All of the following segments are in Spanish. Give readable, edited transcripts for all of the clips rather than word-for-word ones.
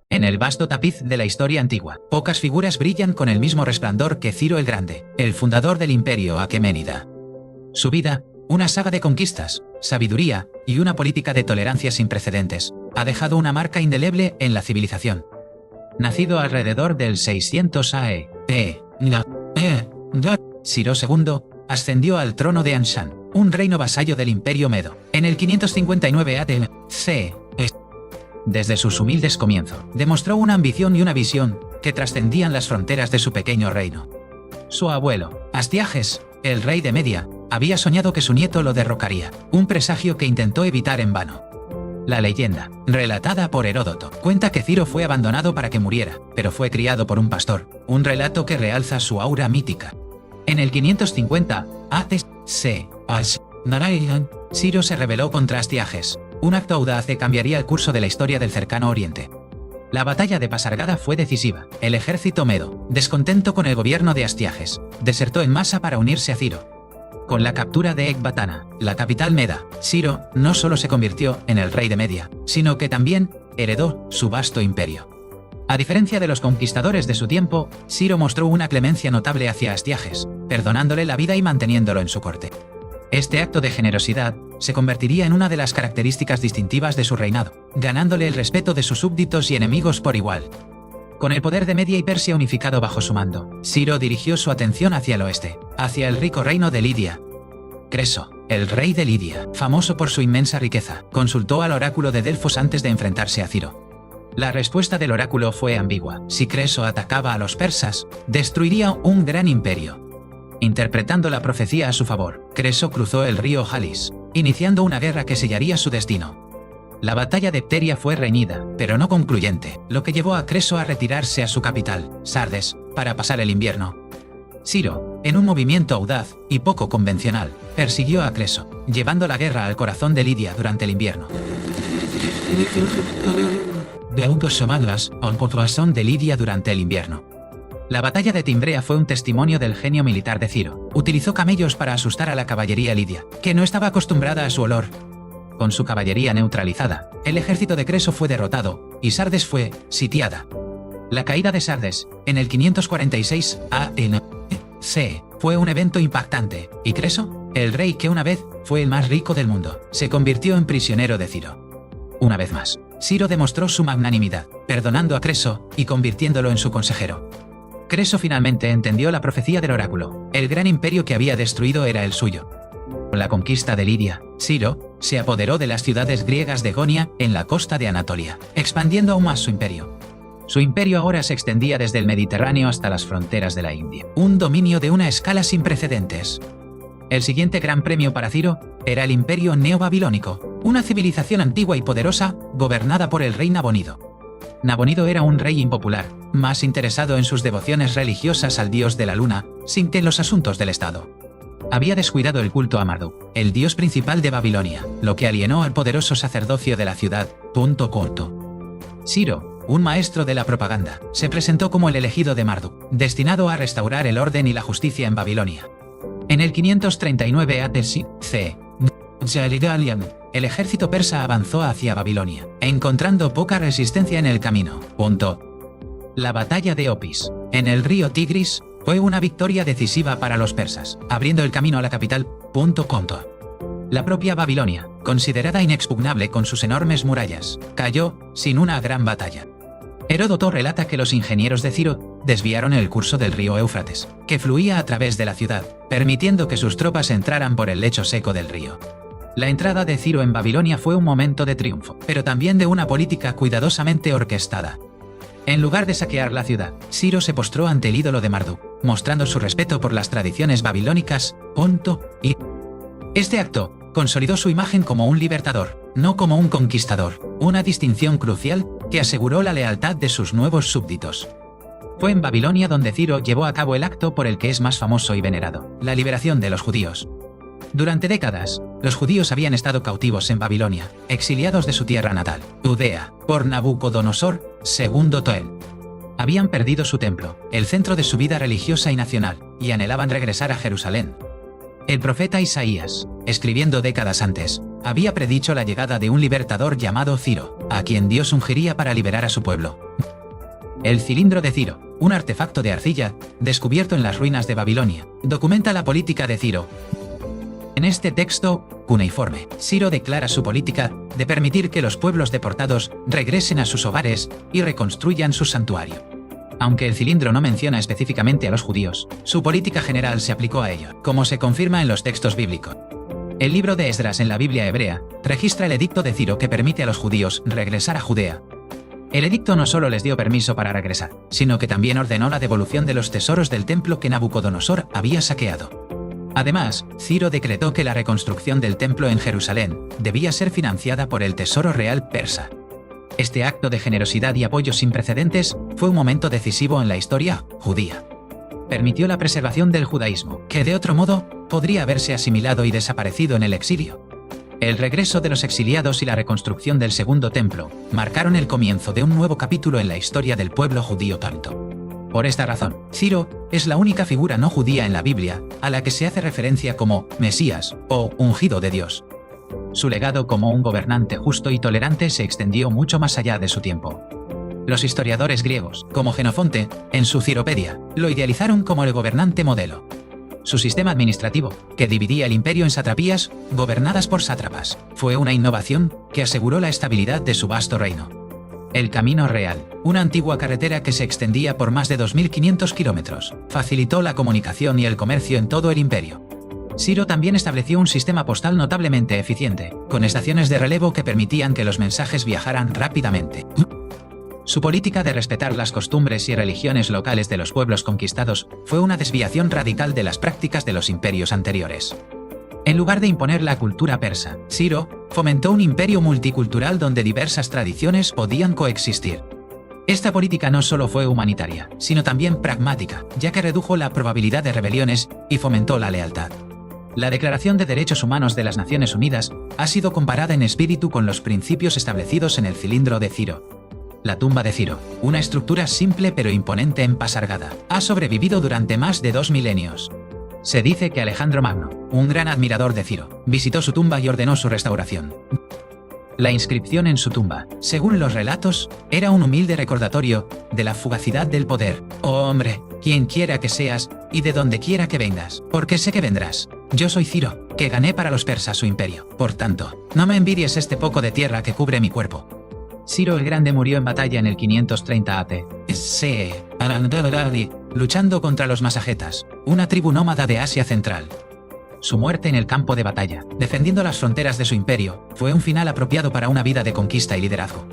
En el vasto tapiz de la historia antigua, pocas figuras brillan con el mismo resplandor que Ciro el Grande, el fundador del imperio aqueménida. Su vida, una saga de conquistas, sabiduría y una política de tolerancia sin precedentes, ha dejado una marca indeleble en la civilización. Nacido alrededor del 600 AE, Ciro II ascendió al trono de Anshan, un reino vasallo del imperio medo, en el 559 AD. Desde sus humildes comienzos, demostró una ambición y una visión que trascendían las fronteras de su pequeño reino. Su abuelo, Astiages, el rey de Media, había soñado que su nieto lo derrocaría, un presagio que intentó evitar en vano. La leyenda, relatada por Heródoto, cuenta que Ciro fue abandonado para que muriera, pero fue criado por un pastor, un relato que realza su aura mítica. En el 550 a.C., Ciro se rebeló contra Astiages. Un acto audaz que cambiaría el curso de la historia del cercano Oriente. La batalla de Pasargada fue decisiva. El ejército medo, descontento con el gobierno de Astiages, desertó en masa para unirse a Ciro. Con la captura de Ecbatana, la capital meda, Ciro no solo se convirtió en el rey de Media, sino que también heredó su vasto imperio. A diferencia de los conquistadores de su tiempo, Ciro mostró una clemencia notable hacia Astiages, perdonándole la vida y manteniéndolo en su corte. Este acto de generosidad se convertiría en una de las características distintivas de su reinado, ganándole el respeto de sus súbditos y enemigos por igual. Con el poder de Media y Persia unificado bajo su mando, Ciro dirigió su atención hacia el oeste, hacia el rico reino de Lidia. Creso, el rey de Lidia, famoso por su inmensa riqueza, consultó al oráculo de Delfos antes de enfrentarse a Ciro. La respuesta del oráculo fue ambigua. Si Creso atacaba a los persas, destruiría un gran imperio. Interpretando la profecía a su favor, Creso cruzó el río Halis, iniciando una guerra que sellaría su destino. La batalla de Pteria fue reñida, pero no concluyente, lo que llevó a Creso a retirarse a su capital, Sardes, para pasar el invierno. Ciro, en un movimiento audaz y poco convencional, persiguió a Creso, llevando la guerra al corazón de Lidia durante el invierno. De Autosomagas, al corazón de Lidia durante el invierno. La batalla de Timbrea fue un testimonio del genio militar de Ciro. Utilizó camellos para asustar a la caballería lidia, que no estaba acostumbrada a su olor. Con su caballería neutralizada, el ejército de Creso fue derrotado, y Sardes fue sitiada. La caída de Sardes, en el 546 a.C., fue un evento impactante, y Creso, el rey que una vez fue el más rico del mundo, se convirtió en prisionero de Ciro. Una vez más, Ciro demostró su magnanimidad, perdonando a Creso y convirtiéndolo en su consejero. Creso finalmente entendió la profecía del oráculo. El gran imperio que había destruido era el suyo. Con la conquista de Lidia, Ciro se apoderó de las ciudades griegas de Jonia en la costa de Anatolia, expandiendo aún más su imperio. Su imperio ahora se extendía desde el Mediterráneo hasta las fronteras de la India, un dominio de una escala sin precedentes. El siguiente gran premio para Ciro era el imperio neobabilónico, una civilización antigua y poderosa gobernada por el rey Nabonido. Nabonido era un rey impopular, más interesado en sus devociones religiosas al dios de la luna, sin que en los asuntos del Estado. Había descuidado el culto a Marduk, el dios principal de Babilonia, lo que alienó al poderoso sacerdocio de la ciudad. Ciro, un maestro de la propaganda, se presentó como el elegido de Marduk, destinado a restaurar el orden y la justicia en Babilonia. En el 539 a.C., el ejército persa avanzó hacia Babilonia, encontrando poca resistencia en el camino. La batalla de Opis, en el río Tigris, fue una victoria decisiva para los persas, abriendo el camino a la capital. La propia Babilonia, considerada inexpugnable con sus enormes murallas, cayó sin una gran batalla. Heródoto relata que los ingenieros de Ciro desviaron el curso del río Éufrates, que fluía a través de la ciudad, permitiendo que sus tropas entraran por el lecho seco del río. La entrada de Ciro en Babilonia fue un momento de triunfo, pero también de una política cuidadosamente orquestada. En lugar de saquear la ciudad, Ciro se postró ante el ídolo de Marduk, mostrando su respeto por las tradiciones babilónicas. Este acto consolidó su imagen como un libertador, no como un conquistador, una distinción crucial que aseguró la lealtad de sus nuevos súbditos. Fue en Babilonia donde Ciro llevó a cabo el acto por el que es más famoso y venerado, la liberación de los judíos. Durante décadas, los judíos habían estado cautivos en Babilonia, exiliados de su tierra natal, Judea, por Nabucodonosor II Toel. Habían perdido su templo, el centro de su vida religiosa y nacional, y anhelaban regresar a Jerusalén. El profeta Isaías, escribiendo décadas antes, había predicho la llegada de un libertador llamado Ciro, a quien Dios ungiría para liberar a su pueblo. El cilindro de Ciro, un artefacto de arcilla, descubierto en las ruinas de Babilonia, documenta la política de Ciro. En este texto cuneiforme, Ciro declara su política de permitir que los pueblos deportados regresen a sus hogares y reconstruyan su santuario. Aunque el cilindro no menciona específicamente a los judíos, su política general se aplicó a ellos, como se confirma en los textos bíblicos. El libro de Esdras en la Biblia hebrea registra el edicto de Ciro que permite a los judíos regresar a Judea. El edicto no solo les dio permiso para regresar, sino que también ordenó la devolución de los tesoros del templo que Nabucodonosor había saqueado. Además, Ciro decretó que la reconstrucción del templo en Jerusalén debía ser financiada por el tesoro real persa. Este acto de generosidad y apoyo sin precedentes fue un momento decisivo en la historia judía. Permitió la preservación del judaísmo, que de otro modo podría haberse asimilado y desaparecido en el exilio. El regreso de los exiliados y la reconstrucción del segundo templo marcaron el comienzo de un nuevo capítulo en la historia del pueblo judío tanto. Por esta razón, Ciro es la única figura no judía en la Biblia a la que se hace referencia como Mesías o ungido de Dios. Su legado como un gobernante justo y tolerante se extendió mucho más allá de su tiempo. Los historiadores griegos, como Jenofonte, en su Ciropedia, lo idealizaron como el gobernante modelo. Su sistema administrativo, que dividía el imperio en satrapías gobernadas por sátrapas, fue una innovación que aseguró la estabilidad de su vasto reino. El Camino Real, una antigua carretera que se extendía por más de 2.500 kilómetros, facilitó la comunicación y el comercio en todo el imperio. Ciro también estableció un sistema postal notablemente eficiente, con estaciones de relevo que permitían que los mensajes viajaran rápidamente. Su política de respetar las costumbres y religiones locales de los pueblos conquistados fue una desviación radical de las prácticas de los imperios anteriores. En lugar de imponer la cultura persa, Ciro fomentó un imperio multicultural donde diversas tradiciones podían coexistir. Esta política no solo fue humanitaria, sino también pragmática, ya que redujo la probabilidad de rebeliones y fomentó la lealtad. La Declaración de Derechos Humanos de las Naciones Unidas ha sido comparada en espíritu con los principios establecidos en el cilindro de Ciro. La tumba de Ciro, una estructura simple pero imponente en Pasargada, ha sobrevivido durante más de 2 milenios. Se dice que Alejandro Magno, un gran admirador de Ciro, visitó su tumba y ordenó su restauración. La inscripción en su tumba, según los relatos, era un humilde recordatorio de la fugacidad del poder. Oh hombre, quien quiera que seas y de donde quiera que vengas, porque sé que vendrás. Yo soy Ciro, que gané para los persas su imperio. Por tanto, no me envidies este poco de tierra que cubre mi cuerpo. Ciro el Grande murió en batalla en el 530 a.C., luchando contra los masagetas, una tribu nómada de Asia Central. Su muerte en el campo de batalla, defendiendo las fronteras de su imperio, fue un final apropiado para una vida de conquista y liderazgo.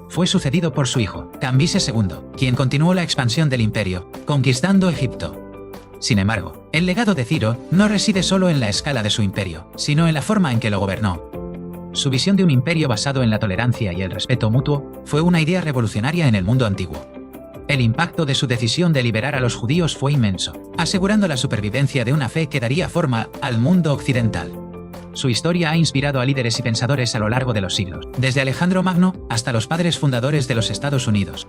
Fue sucedido por su hijo, Cambises II, quien continuó la expansión del imperio, conquistando Egipto. Sin embargo, el legado de Ciro no reside solo en la escala de su imperio, sino en la forma en que lo gobernó. Su visión de un imperio basado en la tolerancia y el respeto mutuo fue una idea revolucionaria en el mundo antiguo. El impacto de su decisión de liberar a los judíos fue inmenso, asegurando la supervivencia de una fe que daría forma al mundo occidental. Su historia ha inspirado a líderes y pensadores a lo largo de los siglos, desde Alejandro Magno hasta los padres fundadores de los Estados Unidos.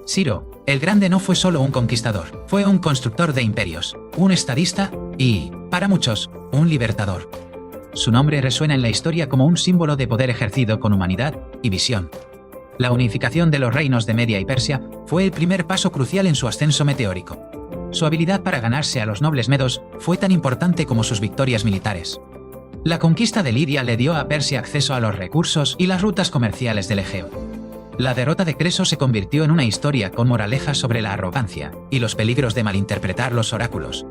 Ciro el Grande no fue solo un conquistador, fue un constructor de imperios, un estadista y, para muchos, un libertador. Su nombre resuena en la historia como un símbolo de poder ejercido con humanidad y visión. La unificación de los reinos de Media y Persia fue el primer paso crucial en su ascenso meteórico. Su habilidad para ganarse a los nobles medos fue tan importante como sus victorias militares. La conquista de Lidia le dio a Persia acceso a los recursos y las rutas comerciales del Egeo. La derrota de Creso se convirtió en una historia con moralejas sobre la arrogancia y los peligros de malinterpretar los oráculos.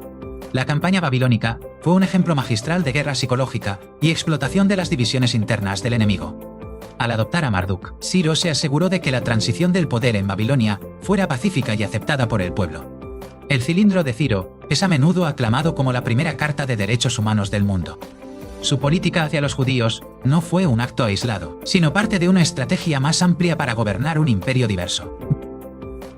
La campaña babilónica fue un ejemplo magistral de guerra psicológica y explotación de las divisiones internas del enemigo. Al adoptar a Marduk, Ciro se aseguró de que la transición del poder en Babilonia fuera pacífica y aceptada por el pueblo. El cilindro de Ciro es a menudo aclamado como la primera carta de derechos humanos del mundo. Su política hacia los judíos no fue un acto aislado, sino parte de una estrategia más amplia para gobernar un imperio diverso.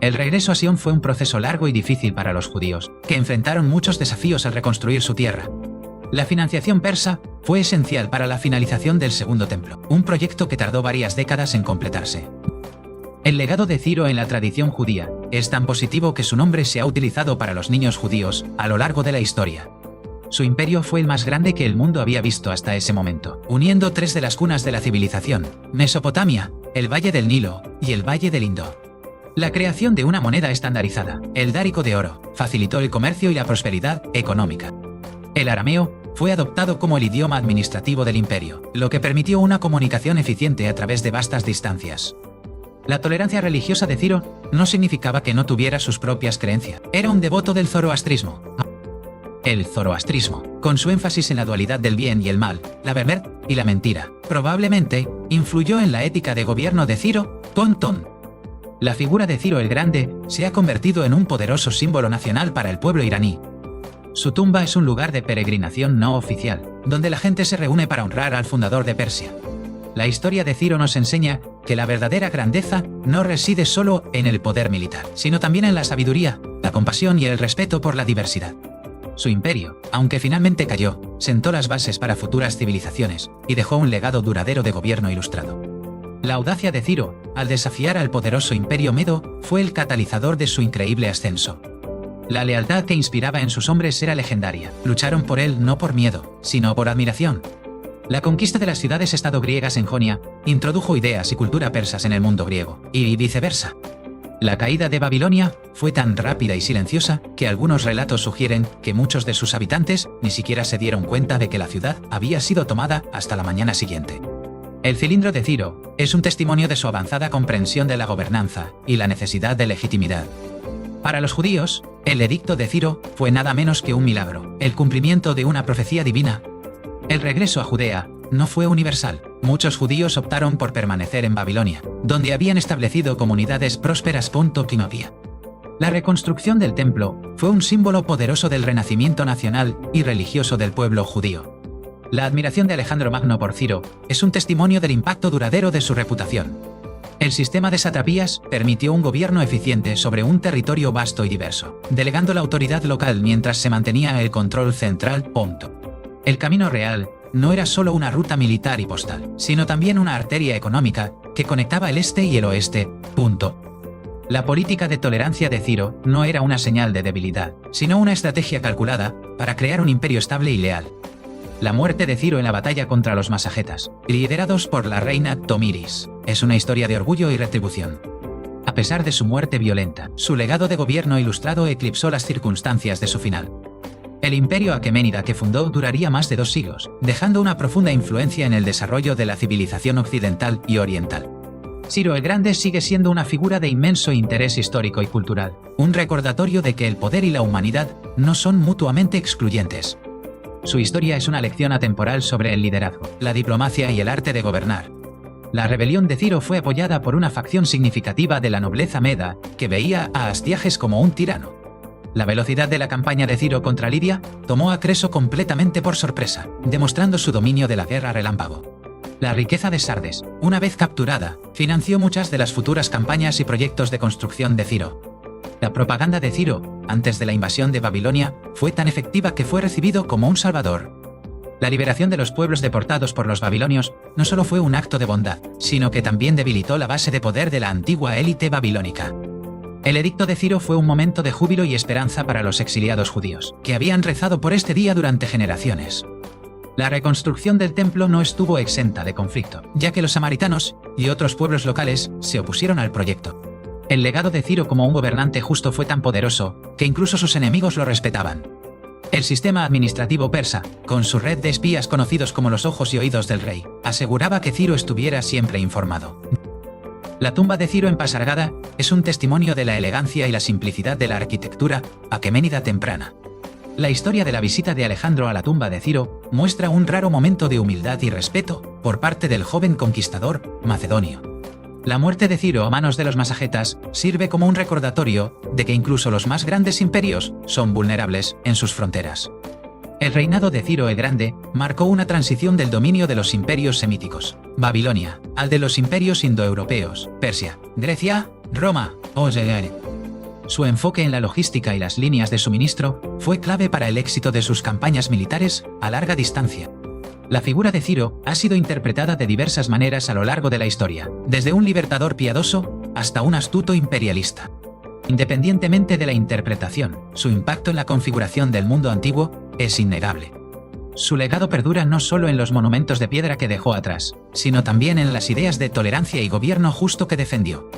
El regreso a Sion fue un proceso largo y difícil para los judíos, que enfrentaron muchos desafíos al reconstruir su tierra. La financiación persa fue esencial para la finalización del Segundo Templo, un proyecto que tardó varias décadas en completarse. El legado de Ciro en la tradición judía es tan positivo que su nombre se ha utilizado para los niños judíos a lo largo de la historia. Su imperio fue el más grande que el mundo había visto hasta ese momento, uniendo tres de las cunas de la civilización: Mesopotamia, el Valle del Nilo y el Valle del Indo. La creación de una moneda estandarizada, el dárico de oro, facilitó el comercio y la prosperidad económica. El arameo fue adoptado como el idioma administrativo del imperio, lo que permitió una comunicación eficiente a través de vastas distancias. La tolerancia religiosa de Ciro no significaba que no tuviera sus propias creencias. Era un devoto del zoroastrismo. El zoroastrismo, con su énfasis en la dualidad del bien y el mal, la verdad y la mentira, probablemente influyó en la ética de gobierno de Ciro. La figura de Ciro el Grande se ha convertido en un poderoso símbolo nacional para el pueblo iraní. Su tumba es un lugar de peregrinación no oficial, donde la gente se reúne para honrar al fundador de Persia. La historia de Ciro nos enseña que la verdadera grandeza no reside solo en el poder militar, sino también en la sabiduría, la compasión y el respeto por la diversidad. Su imperio, aunque finalmente cayó, sentó las bases para futuras civilizaciones y dejó un legado duradero de gobierno ilustrado. La audacia de Ciro, al desafiar al poderoso imperio medo, fue el catalizador de su increíble ascenso. La lealtad que inspiraba en sus hombres era legendaria. Lucharon por él no por miedo, sino por admiración. La conquista de las ciudades-estado griegas en Jonia introdujo ideas y cultura persas en el mundo griego, y viceversa. La caída de Babilonia fue tan rápida y silenciosa que algunos relatos sugieren que muchos de sus habitantes ni siquiera se dieron cuenta de que la ciudad había sido tomada hasta la mañana siguiente. El cilindro de Ciro es un testimonio de su avanzada comprensión de la gobernanza y la necesidad de legitimidad. Para los judíos, el edicto de Ciro fue nada menos que un milagro, el cumplimiento de una profecía divina. El regreso a Judea no fue universal. Muchos judíos optaron por permanecer en Babilonia, donde habían establecido comunidades prósperas. La reconstrucción del templo fue un símbolo poderoso del renacimiento nacional y religioso del pueblo judío. La admiración de Alejandro Magno por Ciro es un testimonio del impacto duradero de su reputación. El sistema de satrapías permitió un gobierno eficiente sobre un territorio vasto y diverso, delegando la autoridad local mientras se mantenía el control central. El camino real no era solo una ruta militar y postal, sino también una arteria económica que conectaba el este y el oeste. La política de tolerancia de Ciro no era una señal de debilidad, sino una estrategia calculada para crear un imperio estable y leal. La muerte de Ciro en la batalla contra los masagetas, liderados por la reina Tomiris, es una historia de orgullo y retribución. A pesar de su muerte violenta, su legado de gobierno ilustrado eclipsó las circunstancias de su final. El imperio aqueménida que fundó duraría más de 2 siglos, dejando una profunda influencia en el desarrollo de la civilización occidental y oriental. Ciro el Grande sigue siendo una figura de inmenso interés histórico y cultural, un recordatorio de que el poder y la humanidad no son mutuamente excluyentes. Su historia es una lección atemporal sobre el liderazgo, la diplomacia y el arte de gobernar. La rebelión de Ciro fue apoyada por una facción significativa de la nobleza meda que veía a Astiages como un tirano. La velocidad de la campaña de Ciro contra Lidia tomó a Creso completamente por sorpresa, demostrando su dominio de la guerra relámpago. La riqueza de Sardes, una vez capturada, financió muchas de las futuras campañas y proyectos de construcción de Ciro. La propaganda de Ciro, antes de la invasión de Babilonia, fue tan efectiva que fue recibido como un salvador. La liberación de los pueblos deportados por los babilonios no solo fue un acto de bondad, sino que también debilitó la base de poder de la antigua élite babilónica. El edicto de Ciro fue un momento de júbilo y esperanza para los exiliados judíos, que habían rezado por este día durante generaciones. La reconstrucción del templo no estuvo exenta de conflicto, ya que los samaritanos y otros pueblos locales se opusieron al proyecto. El legado de Ciro como un gobernante justo fue tan poderoso que incluso sus enemigos lo respetaban. El sistema administrativo persa, con su red de espías conocidos como los ojos y oídos del rey, aseguraba que Ciro estuviera siempre informado. La tumba de Ciro en Pasargada es un testimonio de la elegancia y la simplicidad de la arquitectura aqueménida temprana. La historia de la visita de Alejandro a la tumba de Ciro muestra un raro momento de humildad y respeto por parte del joven conquistador macedonio. La muerte de Ciro a manos de los masagetas sirve como un recordatorio de que incluso los más grandes imperios son vulnerables en sus fronteras. El reinado de Ciro el Grande marcó una transición del dominio de los imperios semíticos, Babilonia, al de los imperios indoeuropeos, Persia, Grecia, Roma, Su enfoque en la logística y las líneas de suministro fue clave para el éxito de sus campañas militares a larga distancia. La figura de Ciro ha sido interpretada de diversas maneras a lo largo de la historia, desde un libertador piadoso hasta un astuto imperialista. Independientemente de la interpretación, su impacto en la configuración del mundo antiguo es innegable. Su legado perdura no solo en los monumentos de piedra que dejó atrás, sino también en las ideas de tolerancia y gobierno justo que defendió.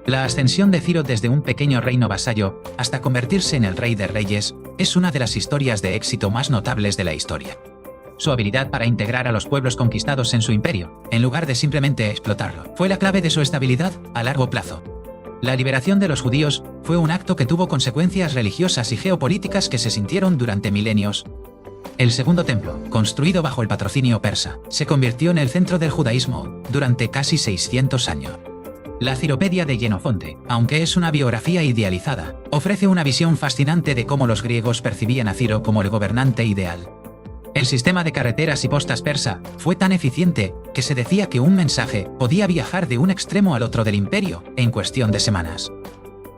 La ascensión de Ciro desde un pequeño reino vasallo hasta convertirse en el rey de reyes es una de las historias de éxito más notables de la historia. Su habilidad para integrar a los pueblos conquistados en su imperio, en lugar de simplemente explotarlo, fue la clave de su estabilidad a largo plazo. La liberación de los judíos fue un acto que tuvo consecuencias religiosas y geopolíticas que se sintieron durante milenios. El segundo templo, construido bajo el patrocinio persa, se convirtió en el centro del judaísmo durante casi 600 años. La Ciropedia de Jenofonte, aunque es una biografía idealizada, ofrece una visión fascinante de cómo los griegos percibían a Ciro como el gobernante ideal. El sistema de carreteras y postas persa fue tan eficiente que se decía que un mensaje podía viajar de un extremo al otro del imperio en cuestión de semanas.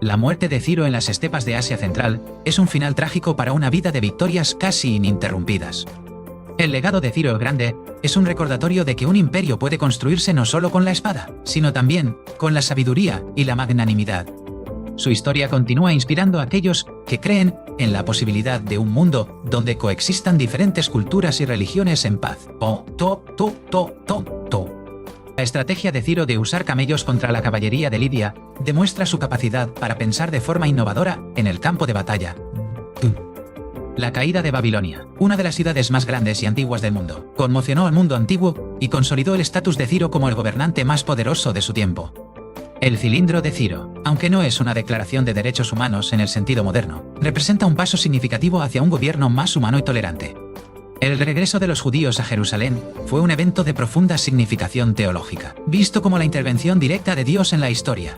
La muerte de Ciro en las estepas de Asia Central es un final trágico para una vida de victorias casi ininterrumpidas. El legado de Ciro el Grande es un recordatorio de que un imperio puede construirse no solo con la espada, sino también con la sabiduría y la magnanimidad. Su historia continúa inspirando a aquellos que creen en la posibilidad de un mundo donde coexistan diferentes culturas y religiones en paz. La estrategia de Ciro de usar camellos contra la caballería de Lidia demuestra su capacidad para pensar de forma innovadora en el campo de batalla. La caída de Babilonia, una de las ciudades más grandes y antiguas del mundo, conmocionó al mundo antiguo y consolidó el estatus de Ciro como el gobernante más poderoso de su tiempo. El cilindro de Ciro, aunque no es una declaración de derechos humanos en el sentido moderno, representa un paso significativo hacia un gobierno más humano y tolerante. El regreso de los judíos a Jerusalén fue un evento de profunda significación teológica, visto como la intervención directa de Dios en la historia.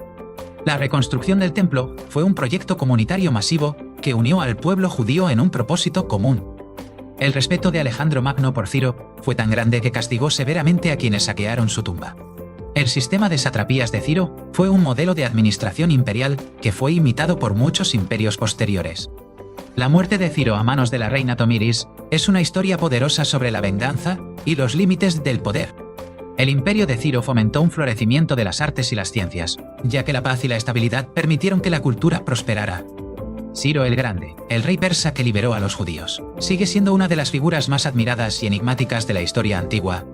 La reconstrucción del templo fue un proyecto comunitario masivo que unió al pueblo judío en un propósito común. El respeto de Alejandro Magno por Ciro fue tan grande que castigó severamente a quienes saquearon su tumba. El sistema de satrapías de Ciro fue un modelo de administración imperial que fue imitado por muchos imperios posteriores. La muerte de Ciro a manos de la reina Tomiris es una historia poderosa sobre la venganza y los límites del poder. El imperio de Ciro fomentó un florecimiento de las artes y las ciencias, ya que la paz y la estabilidad permitieron que la cultura prosperara. Ciro el Grande, el rey persa que liberó a los judíos, sigue siendo una de las figuras más admiradas y enigmáticas de la historia antigua,